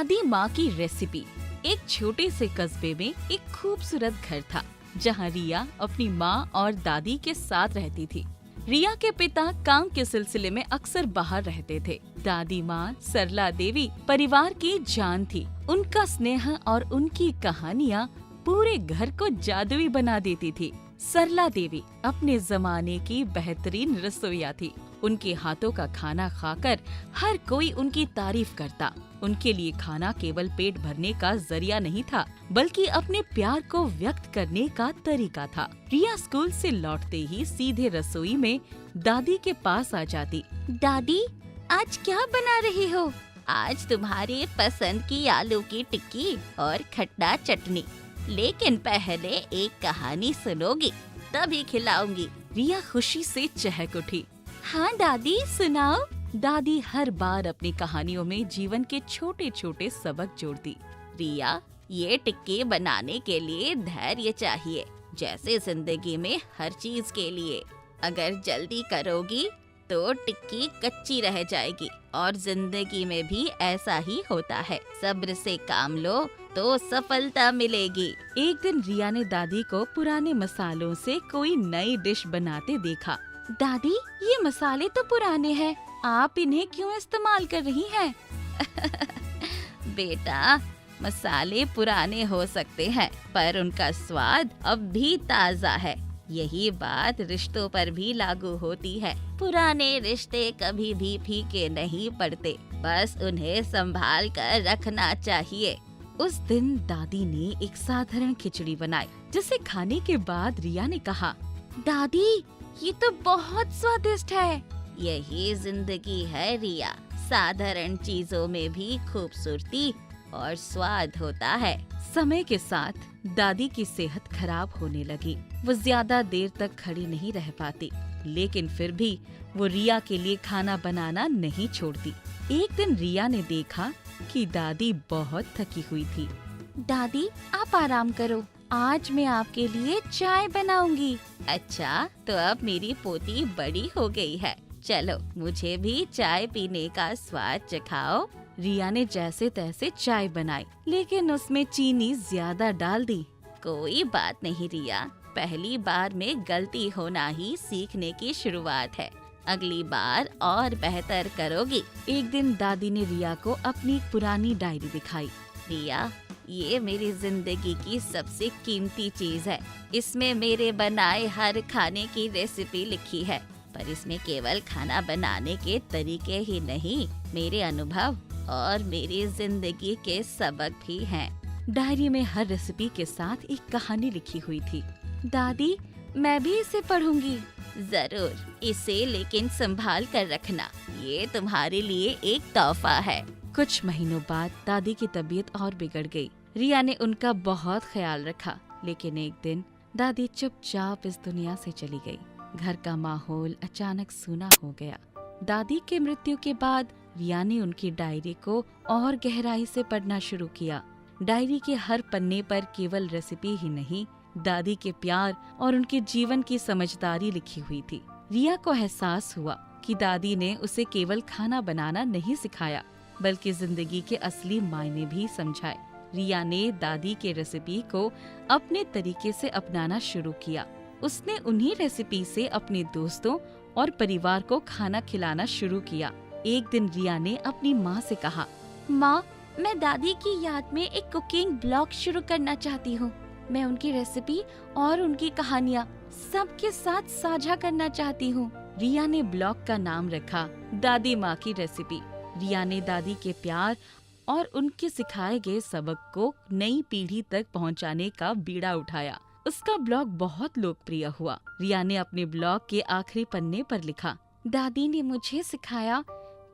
दादी माँ की रेसिपी। एक छोटे से कस्बे में एक खूबसूरत घर था जहाँ रिया अपनी माँ और दादी के साथ रहती थी। रिया के पिता काम के सिलसिले में अक्सर बाहर रहते थे। दादी माँ सरला देवी परिवार की जान थी। उनका स्नेह और उनकी कहानियाँ पूरे घर को जादुई बना देती थी। सरला देवी अपने जमाने की बेहतरीन रसोइया थी। उनके हाथों का खाना खाकर हर कोई उनकी तारीफ करता। उनके लिए खाना केवल पेट भरने का जरिया नहीं था, बल्कि अपने प्यार को व्यक्त करने का तरीका था। रिया स्कूल से लौटते ही सीधे रसोई में दादी के पास आ जाती। दादी, आज क्या बना रही हो? आज तुम्हारे पसंद की आलू की टिक्की और खट्टा चटनी। लेकिन पहले एक कहानी सुनोगी, तभी खिलाऊंगी। रिया खुशी से चहक उठी। हाँ दादी, सुनाओ। दादी हर बार अपनी कहानियों में जीवन के छोटे छोटे सबक जोड़ती। रिया, ये टिक्की बनाने के लिए धैर्य चाहिए, जैसे जिंदगी में हर चीज के लिए। अगर जल्दी करोगी तो टिक्की कच्ची रह जाएगी, और जिंदगी में भी ऐसा ही होता है। सब्र से काम लो तो सफलता मिलेगी। एक दिन रिया ने दादी को पुराने मसालों से कोई नई डिश बनाते देखा। दादी, ये मसाले तो पुराने हैं, आप इन्हें क्यों इस्तेमाल कर रही हैं? बेटा, मसाले पुराने हो सकते हैं, पर उनका स्वाद अब भी ताज़ा है। यही बात रिश्तों पर भी लागू होती है। पुराने रिश्ते कभी भी फीके नहीं पड़ते, बस उन्हें संभाल कर रखना चाहिए। उस दिन दादी ने एक साधारण खिचड़ी बनाई, जिसे खाने के बाद रिया ने कहा, दादी, ये तो बहुत स्वादिष्ट है। यही जिंदगी है रिया, साधारण चीजों में भी खूबसूरती और स्वाद होता है। समय के साथ दादी की सेहत खराब होने लगी। वो ज्यादा देर तक खड़ी नहीं रह पाती, लेकिन फिर भी वो रिया के लिए खाना बनाना नहीं छोड़ती। एक दिन रिया ने देखा कि दादी बहुत थकी हुई थी। दादी, आप आराम करो, आज मैं आपके लिए चाय बनाऊंगी। अच्छा, तो अब मेरी पोती बड़ी हो गई है, चलो मुझे भी चाय पीने का स्वाद चखाओ। रिया ने जैसे तैसे चाय बनाई, लेकिन उसमें चीनी ज्यादा डाल दी। कोई बात नहीं रिया, पहली बार में गलती होना ही सीखने की शुरुआत है। अगली बार और बेहतर करोगी। एक दिन दादी ने रिया को अपनी पुरानी डायरी दिखाई। रिया, ये मेरी जिंदगी की सबसे कीमती चीज है। इसमें मेरे बनाए हर खाने की रेसिपी लिखी है, पर इसमें केवल खाना बनाने के तरीके ही नहीं, मेरे अनुभव और मेरी जिंदगी के सबक भी हैं। डायरी में हर रेसिपी के साथ एक कहानी लिखी हुई थी। दादी, मैं भी इसे पढ़ूंगी। जरूर, इसे लेकिन संभाल कर रखना, ये तुम्हारे लिए एक तोहफा है। कुछ महीनों बाद दादी की तबीयत और बिगड़ गई। रिया ने उनका बहुत ख्याल रखा, लेकिन एक दिन दादी चुपचाप इस दुनिया से चली गई। घर का माहौल अचानक सूना हो गया। दादी के मृत्यु के बाद रिया ने उनकी डायरी को और गहराई से पढ़ना शुरू किया। डायरी के हर पन्ने पर केवल रेसिपी ही नहीं, दादी के प्यार और उनके जीवन की समझदारी लिखी हुई थी। रिया को एहसास हुआ कि दादी ने उसे केवल खाना बनाना नहीं सिखाया, बल्कि जिंदगी के असली मायने भी समझाए। रिया ने दादी के रेसिपी को अपने तरीके से अपनाना शुरू किया। उसने उन्हीं रेसिपी से अपने दोस्तों और परिवार को खाना खिलाना शुरू किया। एक दिन रिया ने अपनी माँ से कहा, माँ, मैं दादी की याद में एक कुकिंग ब्लॉग शुरू करना चाहती हूँ। मैं उनकी रेसिपी और उनकी कहानियाँ सबके साथ साझा करना चाहती हूँ। रिया ने ब्लॉग का नाम रखा दादी माँ की रेसिपी। रिया ने दादी के प्यार और उनके सिखाए गए सबक को नई पीढ़ी तक पहुंचाने का बीड़ा उठाया। उसका ब्लॉग बहुत लोकप्रिय हुआ। रिया ने अपने ब्लॉग के आखिरी पन्ने पर लिखा, दादी ने मुझे सिखाया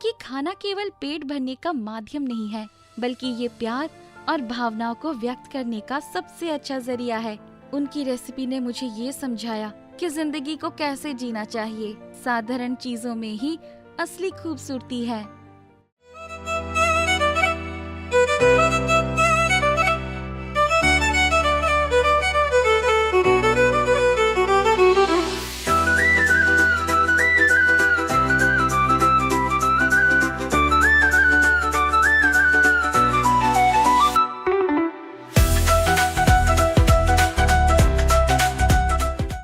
कि खाना केवल पेट भरने का माध्यम नहीं है, बल्कि ये प्यार और भावनाओं को व्यक्त करने का सबसे अच्छा जरिया है। उनकी रेसिपी ने मुझे ये समझाया कि जिंदगी को कैसे जीना चाहिए। साधारण चीजों में ही असली खूबसूरती है।